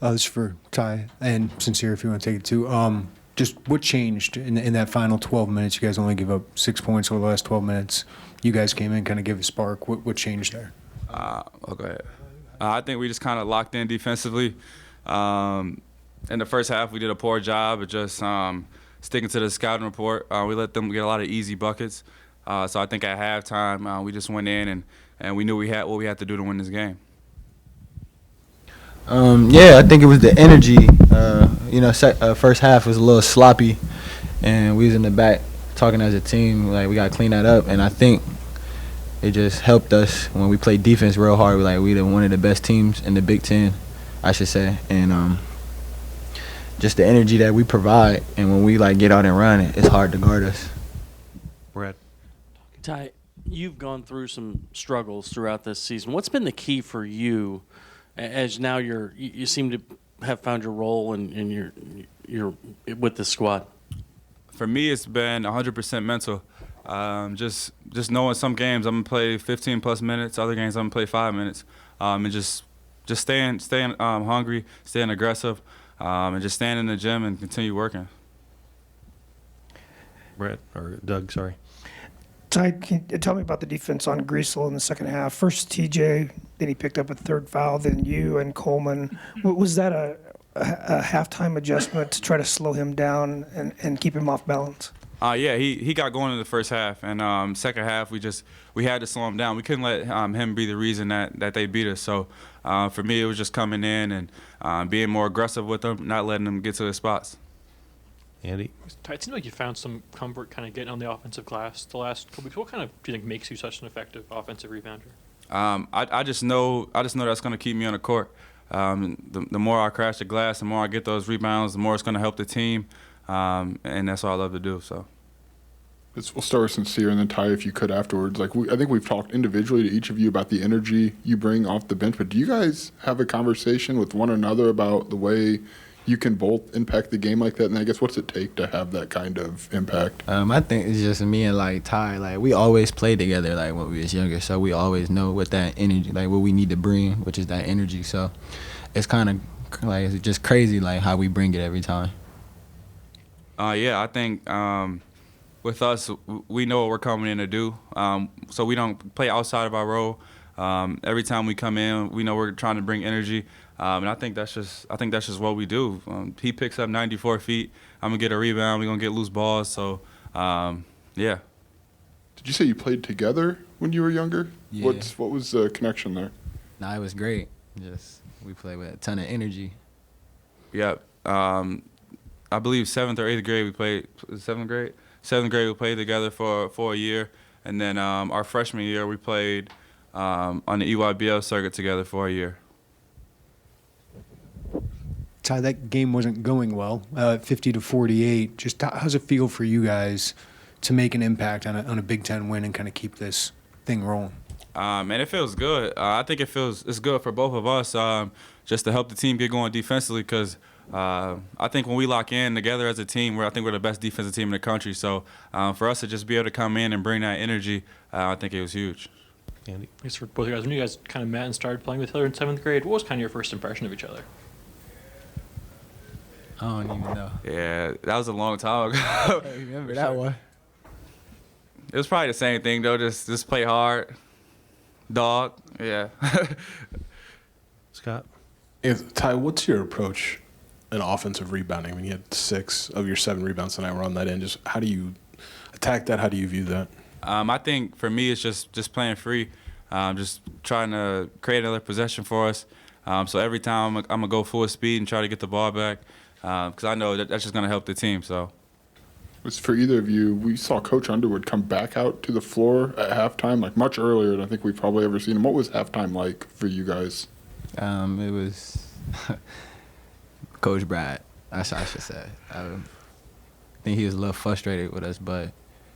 This is for Ty and Sincere, if you want to take it too. Just what changed in that final 12 minutes? You guys only give up 6 points over the last 12 minutes. You guys came in, kind of gave a spark. What changed there? Go ahead. I think we just kind of locked in defensively. In the first half, we did a poor job of just sticking to the scouting report. We let them get a lot of easy buckets. So I think at halftime, we just went in and we knew what we had to do to win this game. I think it was the energy. First half was a little sloppy, and we was in the back talking as a team, like we got to clean that up. And I think it just helped us when we played defense real hard. We one of the best teams in the Big Ten, I should say. And just the energy that we provide, and when we get out and run, it's hard to guard us. Brad. Ty, you've gone through some struggles throughout this season. What's been the key for you, as now you seem to have found your role and you're with the squad? For me, it's been 100% mental. Just knowing some games I'm gonna play 15 plus minutes, other games I'm gonna play 5 minutes, and just staying hungry, staying aggressive, and just staying in the gym and continue working. Brad, or Doug, sorry. Ty, can you tell me about the defense on Greasel in the second half? First TJ, then he picked up a third foul, then you and Coleman. Was that a halftime adjustment to try to slow him down and keep him off balance? Yeah, he got going in the first half, and second half we had to slow him down. We couldn't let him be the reason that they beat us. So for me, it was just coming in and being more aggressive with them, not letting them get to their spots. Andy? It seems like you found some comfort kind of getting on the offensive glass the last couple weeks. What kind of do you think makes you such an effective offensive rebounder? I just know that's going to keep me on the court. The more I crash the glass, the more I get those rebounds, the more it's going to help the team, and that's what I love to do. So. We'll start with Sincere and then Ty, if you could, afterwards. I think we've talked individually to each of you about the energy you bring off the bench, but do you guys have a conversation with one another about the way you can both impact the game like that? And I guess what's it take to have that kind of impact? I think it's just me and Ty. We always played together when we was younger, so we always know what that energy, what we need to bring, which is that energy. So it's kind of it's just crazy how we bring it every time. I think with us, we know what we're coming in to do, so we don't play outside of our role. Every time we come in, we know we're trying to bring energy. And I think that's just what we do. He picks up 94 feet. I'm gonna get a rebound. We're gonna get loose balls. So, yeah. Did you say you played together when you were younger? Yeah. What was the connection there? Nah, it was great. We played with a ton of energy. Yeah. I believe 7th or 8th grade we played. 7th grade. 7th grade we played together for a year, and then our freshman year we played on the EYBL circuit together for a year. Ty, that game wasn't going well, 50-48. Just how's it feel for you guys to make an impact on a Big Ten win and kind of keep this thing rolling? Man, it feels good. I think it's good for both of us, just to help the team get going defensively. Because I think when we lock in together as a team, I think we're the best defensive team in the country. So for us to just be able to come in and bring that energy, I think it was huge. Andy? I guess for both of you guys, when you guys kind of met and started playing with each other in 7th grade, what was kind of your first impression of each other? I don't even know. Yeah, that was a long time ago. I remember that one. It was probably the same thing though. Just play hard, dog. Yeah. Scott? Ty, what's your approach in offensive rebounding? I mean, you had 6 of your 7 rebounds tonight were on that end. Just how do you attack that? How do you view that? I think for me it's just playing free, just trying to create another possession for us. So every time I'm gonna go full speed and try to get the ball back, because I know that's just gonna help the team. So. For either of you, we saw Coach Underwood come back out to the floor at halftime, much earlier than I think we've probably ever seen him. What was halftime like for you guys? It was Coach Brad, I should say. I think he was a little frustrated with us, but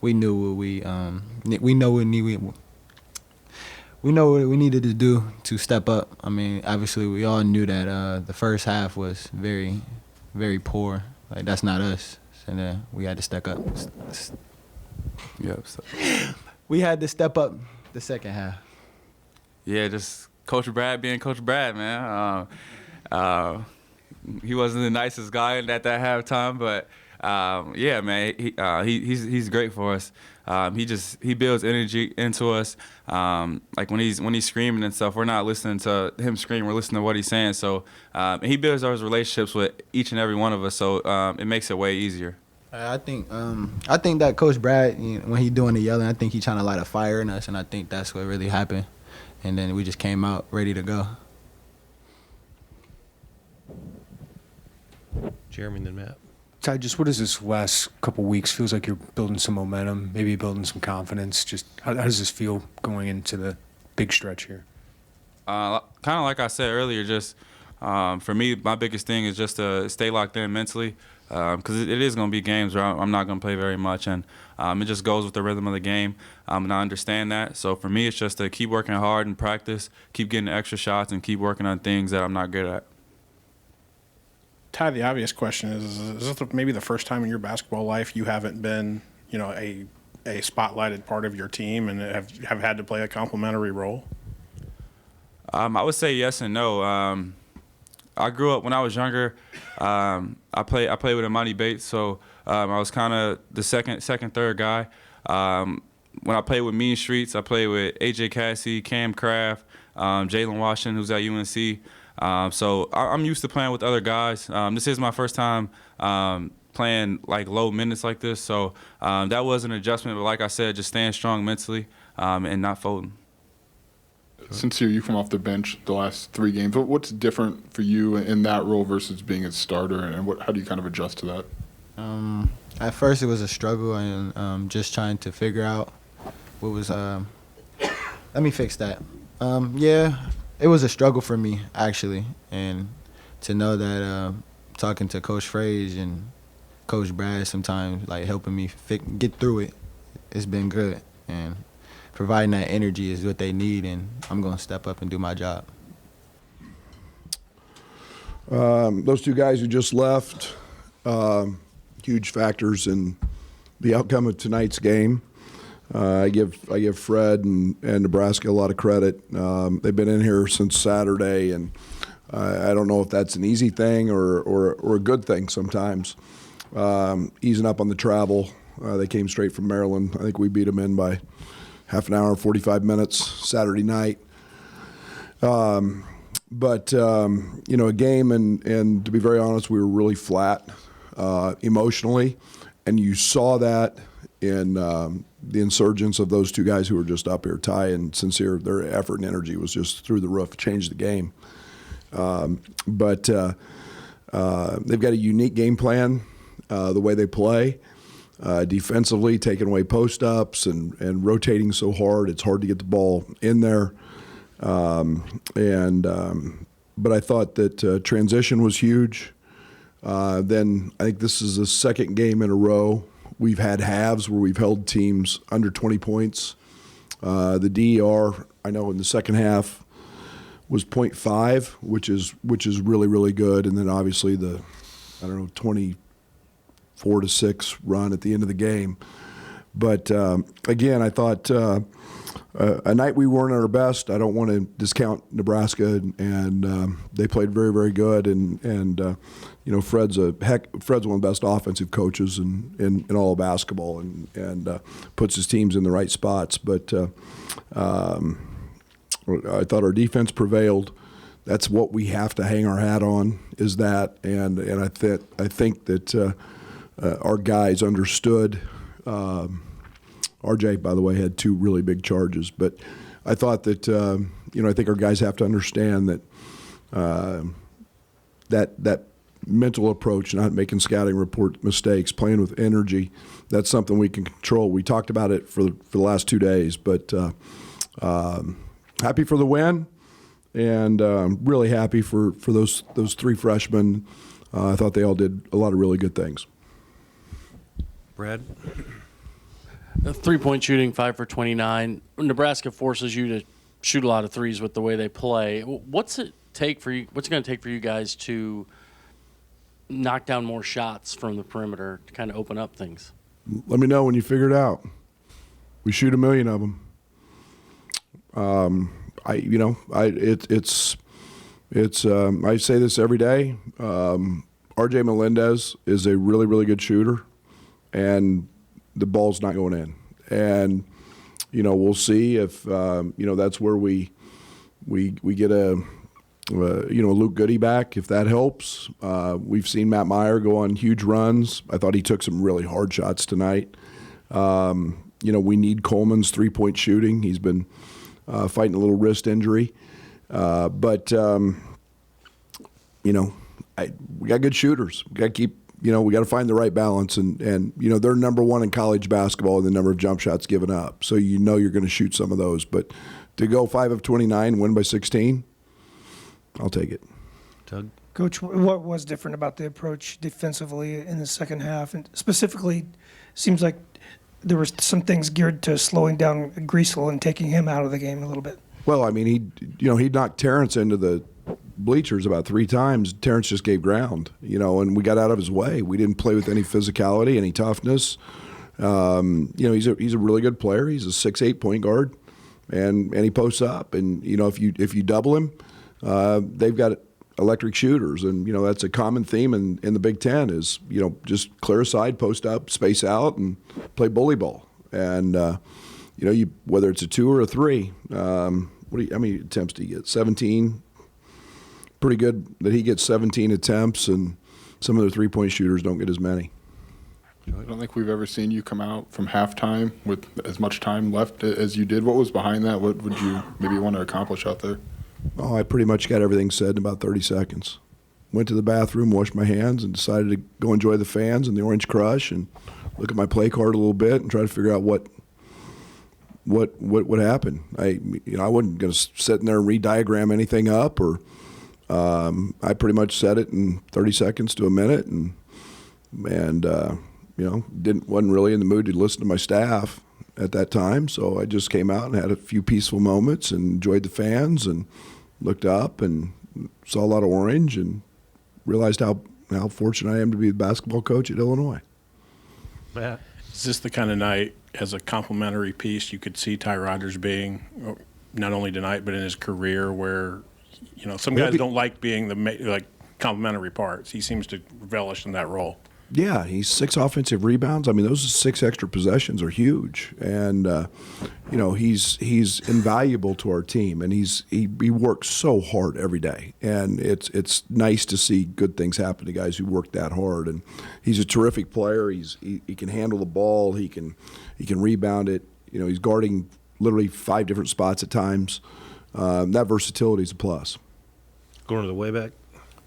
we knew what we know what we needed to do to step up. I mean, obviously we all knew that the first half was very, very poor. That's not us. And then we had to step up. Yep. So. We had to step up the second half. Yeah, just Coach Brad being Coach Brad, man. he wasn't the nicest guy at that halftime, but yeah, man, he's great for us. He builds energy into us. Like when he's screaming and stuff, we're not listening to him scream. We're listening to what he's saying. So he builds those relationships with each and every one of us. So it makes it way easier. I think that Coach Brad, when he doing the yelling, I think he trying to light a fire in us, and I think that's what really happened. And then we just came out ready to go. Jeremy and then Matt. Ty, just what is this last couple weeks? Feels like you're building some momentum, maybe building some confidence. Just how does this feel going into the big stretch here? Kind of like I said earlier, just for me, my biggest thing is just to stay locked in mentally, because it is going to be games where I'm not going to play very much, and it just goes with the rhythm of the game, and I understand that. So for me, it's just to keep working hard in practice, keep getting extra shots, and keep working on things that I'm not good at. Ty, the obvious question is this maybe the first time in your basketball life you haven't been, a spotlighted part of your team and have had to play a complimentary role? I would say yes and no. I grew up when I was younger. I played with Imani Bates, so I was kind of the second, third guy. When I played with Mean Streets, I played with AJ Cassie, Cam Kraft, Jalen Washington, who's at UNC. So I'm used to playing with other guys. This is my first time playing like low minutes like this, so that was an adjustment. But like I said, just staying strong mentally and not folding. Sincere, you come off the bench the last 3 games. What's different for you in that role versus being a starter, and how do you kind of adjust to that? At first, it was a struggle, and just trying to figure out what was. Let me fix that. Yeah, it was a struggle for me actually, and to know that talking to Coach Fraze and Coach Brad sometimes like helping me get through it, it's been good, and providing that energy is what they need, and I'm going to step up and do my job. Those 2 guys who just left, huge factors in the outcome of tonight's game. I give Fred and Nebraska a lot of credit. They've been in here since Saturday, and I don't know if that's an easy thing or a good thing sometimes. Easing up on the travel. They came straight from Maryland. I think we beat them in by half an hour, 45 minutes Saturday night. But a game, and to be very honest, we were really flat emotionally, and you saw that in the insurgence of those 2 guys who were just up here, Ty and Sencire. Their effort and energy was just through the roof, changed the game. But they've got a unique game plan, the way they play. Defensively, taking away post-ups and rotating so hard, it's hard to get the ball in there. But I thought that transition was huge. Then I think this is the 2nd game in a row we've had halves where we've held teams under 20 points. The DER, I know in the second half, was 0.5, which is really, really good. And then obviously the 24-6 run at the end of the game. But again, I thought a night we weren't at our best. I don't want to discount Nebraska, and they played very, very good. And Fred's one of the best offensive coaches in all of basketball, and puts his teams in the right spots. But I thought our defense prevailed. That's what we have to hang our hat on, is that, and I think that our guys understood. RJ, by the way, had 2 really big charges, but I thought that I think our guys have to understand that that mental approach, not making scouting report mistakes, playing with energy, that's something we can control. We talked about it for the last 2 days, but happy for the win, and really happy for those 3 freshmen. I thought they all did a lot of really good things. Brad? 3-point shooting, 5 for 29. Nebraska forces you to shoot a lot of threes with the way they play. What's it take for you? What's it going to take for you guys to knock down more shots from the perimeter to kind of open up things? Let me know when you figure it out. We shoot 1 million of them. It's I say this every day. R.J. Melendez is a really, really good shooter, and the ball's not going in. And we'll see if that's where we get a Luke Goody back, if that helps. We've seen Matt Meyer go on huge runs. I thought he took some really hard shots tonight. We need Coleman's three-point shooting. He's been fighting a little wrist injury. But we got good shooters. We got to keep, we got to find the right balance. And they're number one in college basketball in the number of jump shots given up. So you're going to shoot some of those. But to go 5 of 29, win by 16, I'll take it. Doug? Coach, what was different about the approach defensively in the second half? And specifically, seems like there were some things geared to slowing down Griesel and taking him out of the game a little bit. Well, I mean, he knocked Terrence into the bleachers about 3 times. Terrence just gave ground, and we got out of his way. We didn't play with any physicality, any toughness. He's a really good player. He's a 6'8" point guard, and he posts up. And if you double him, they've got electric shooters, and that's a common theme in the Big Ten is just clear aside, post up, space out, and play bully ball. And whether it's a 2 or a 3, how many attempts do you get? 17. Pretty good that he gets 17 attempts, and some of the three-point shooters don't get as many. I don't think we've ever seen you come out from halftime with as much time left as you did. What was behind that? What would you maybe want to accomplish out there? Oh, I pretty much got everything said in about 30 seconds. Went to the bathroom, washed my hands, and decided to go enjoy the fans and the Orange Crush and look at my play card a little bit and try to figure out what happened. I wasn't going to sit in there and re-diagram anything up, or I pretty much said it in 30 seconds to a minute, and wasn't really in the mood to listen to my staff at that time, so I just came out and had a few peaceful moments and enjoyed the fans and looked up and saw a lot of orange and realized how fortunate I am to be the basketball coach at Illinois. Matt? Is this the kind of night, as a complimentary piece, you could see Ty Rodgers being, not only tonight but in his career, where some guys don't like being the complimentary parts? He seems to relish in that role. Yeah, he's 6 offensive rebounds. I mean, those 6 extra possessions are huge, and he's invaluable to our team, and he works so hard every day, and it's nice to see good things happen to guys who work that hard. And he's a terrific player. He can handle the ball. He can rebound it. He's guarding literally 5 different spots at times. That versatility is a plus. Going to the way back?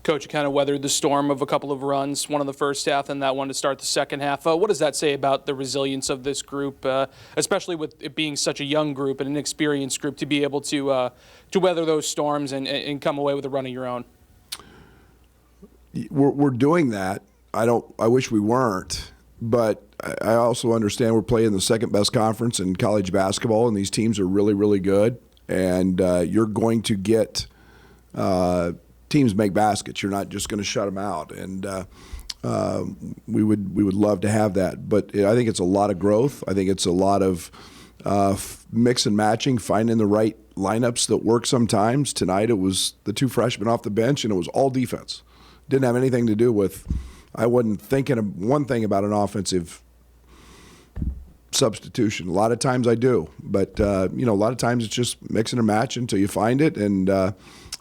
Coach, you kind of weathered the storm of a couple of runs, one in the first half and that one to start the second half. What does that say about the resilience of this group, especially with it being such a young group and an inexperienced group, to be able to weather those storms and come away with a run of your own? We're doing that. I wish we weren't, but I also understand we're playing the second best conference in college basketball, and these teams are really, really good. And you're going to get teams make baskets. You're not just going to shut them out, and we would love to have that. But I think it's a lot of growth. I think it's a lot of mix and matching, finding the right lineups that work sometimes. Tonight it was the 2 freshmen off the bench, and it was all defense. Didn't have anything to do with – I wasn't thinking of one thing about an offensive substitution. A lot of times I do, but a lot of times it's just mixing and matching until you find it, and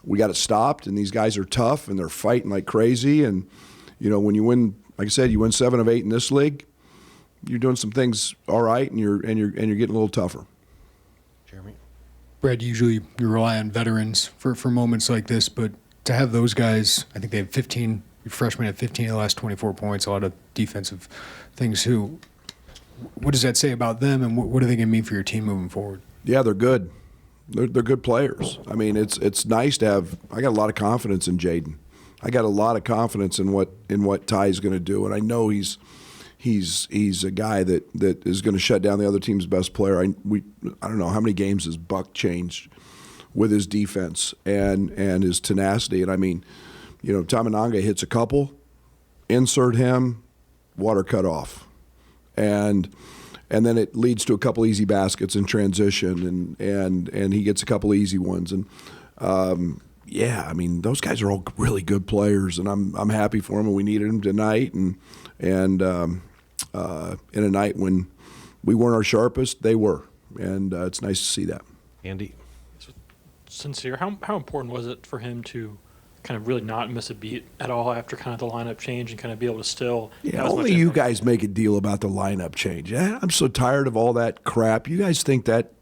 we got it stopped. And these guys are tough, and they're fighting like crazy. And when you win, like I said, you win 7 of 8 in this league, you're doing some things all right, and you're getting a little tougher. Jeremy? Brad, usually you rely on veterans for moments like this, but to have those guys, I think they have 15. Your freshmen had 15 of the last 24 points, a lot of defensive things. What does that say about them, and what are they going to mean for your team moving forward? Yeah, they're good. They're good players. I mean, it's nice to have. I got a lot of confidence in Jaden. I got a lot of confidence in what Ty's going to do, and I know he's a guy that is going to shut down the other team's best player. I don't know how many games has Buck changed with his defense and his tenacity. And I mean, Tamananga hits a couple, insert him, water cut off. And then it leads to a couple easy baskets in transition, and he gets a couple easy ones. And yeah, I mean, those guys are all really good players, and I'm happy for them, and we needed them tonight. And in a night when we weren't our sharpest, they were, and it's nice to see that. Andy? Sencire, how important was it for him to kind of really not miss a beat at all after kind of the lineup change and kind of be able to still? Yeah, only you guys make a deal about the lineup change. I'm so tired of all that crap. You guys think that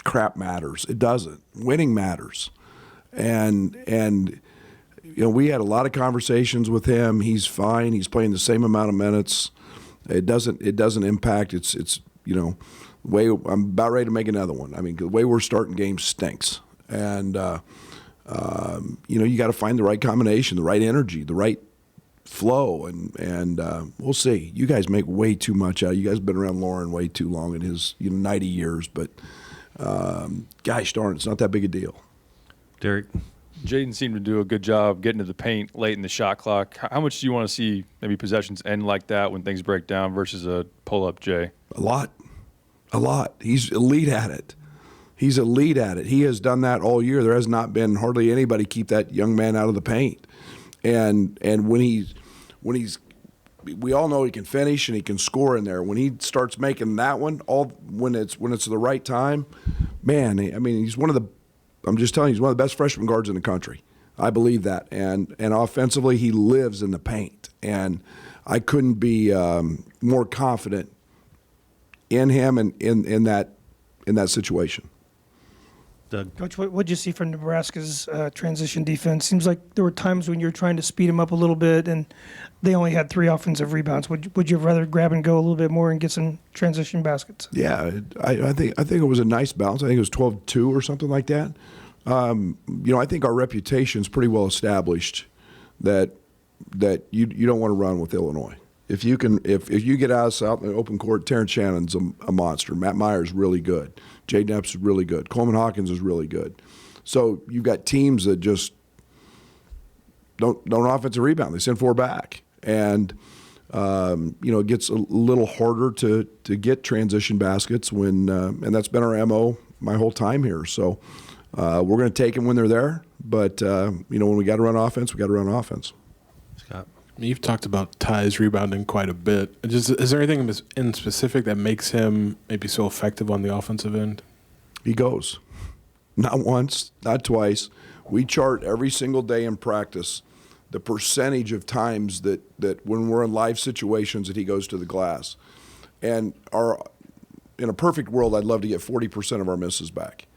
crap matters. It doesn't. Winning matters. And you know, we had a lot of conversations with him. He's fine. He's playing the same amount of minutes. It doesn't impact. It's you know, the way I'm about ready to make another one. I mean, the way we're starting games stinks. And you know, you got to find the right combination, the right energy, the right flow, and we'll see. You guys make way too much out. You guys have been around Lauren way too long in his 90 years, but gosh darn, it's not that big a deal. Derek? Jaden seemed to do a good job getting to the paint late in the shot clock. How much do you want to see maybe possessions end like that when things break down versus a pull-up Jay? A lot. He's elite at it. He has done that all year. There has not been hardly anybody keep that young man out of the paint. And when he's we all know he can finish and he can score in there. When he starts making that one, when it's the right time, man, I mean, I'm just telling you, he's one of the best freshman guards in the country. I believe that. And offensively, he lives in the paint. And I couldn't be more confident in him and in that situation. Doug? Coach, what did you see from Nebraska's transition defense? Seems like there were times when you were trying to speed them up a little bit, and they only had 3 offensive rebounds. Would you rather grab and go a little bit more and get some transition baskets? Yeah, I think it was a nice balance. I think it was 12-2 or something like that. You know, I think our reputation's pretty well established that you don't want to run with Illinois. If you get us out in the open court, Terrence Shannon's a monster. Matt Meyer's really good. Jay Knapp's really good. Coleman Hawkins is really good. So you've got teams that just don't offensive rebound. They send 4 back. And, you know, it gets a little harder to get transition baskets when and that's been our MO my whole time here. So we're going to take them when they're there. But, you know, when we got to run offense, we got to run offense. Scott? You've talked about Ty's rebounding quite a bit. Is there anything in specific that makes him maybe so effective on the offensive end? He goes. Not once, not twice. We chart every single day in practice the percentage of times that when we're in live situations that he goes to the glass. And in a perfect world, I'd love to get 40% of our misses back.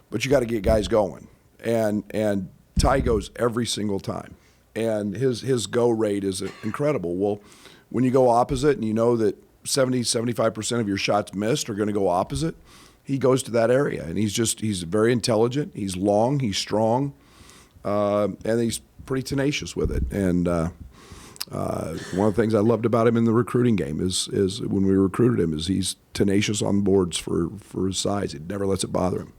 But you got to get guys going. And Ty goes every single time. And his go rate is incredible. Well, when you go opposite and you know that 70-75% of your shots missed are going to go opposite, he goes to that area. And he's very intelligent. He's long. He's strong. And he's pretty tenacious with it. And one of the things I loved about him in the recruiting game is when we recruited him is he's tenacious on boards for his size. He never lets it bother him.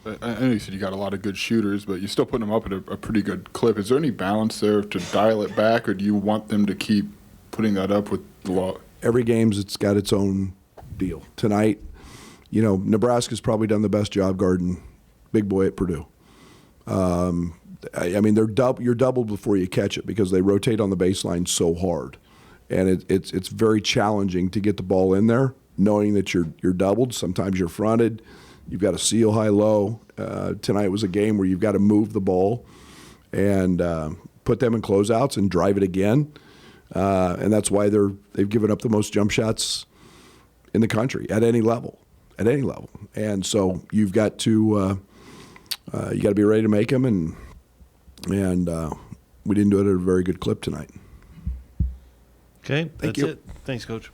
I know you said you got a lot of good shooters, but you're still putting them up at a pretty good clip. Is there any balance there to dial it back, or do you want them to keep putting that up with the law? Every game's it's got its own deal. Tonight, you know, Nebraska's probably done the best job guarding big boy at Purdue. I mean, you're doubled before you catch it because they rotate on the baseline so hard, and it's very challenging to get the ball in there, knowing that you're doubled. Sometimes you're fronted. You've got to seal high-low. Tonight was a game where you've got to move the ball and put them in closeouts and drive it again. And that's why they've given up the most jump shots in the country at any level. And so you've got to be ready to make them, and we didn't do it at a very good clip tonight. Okay, Thank that's you. it. Thanks, Coach.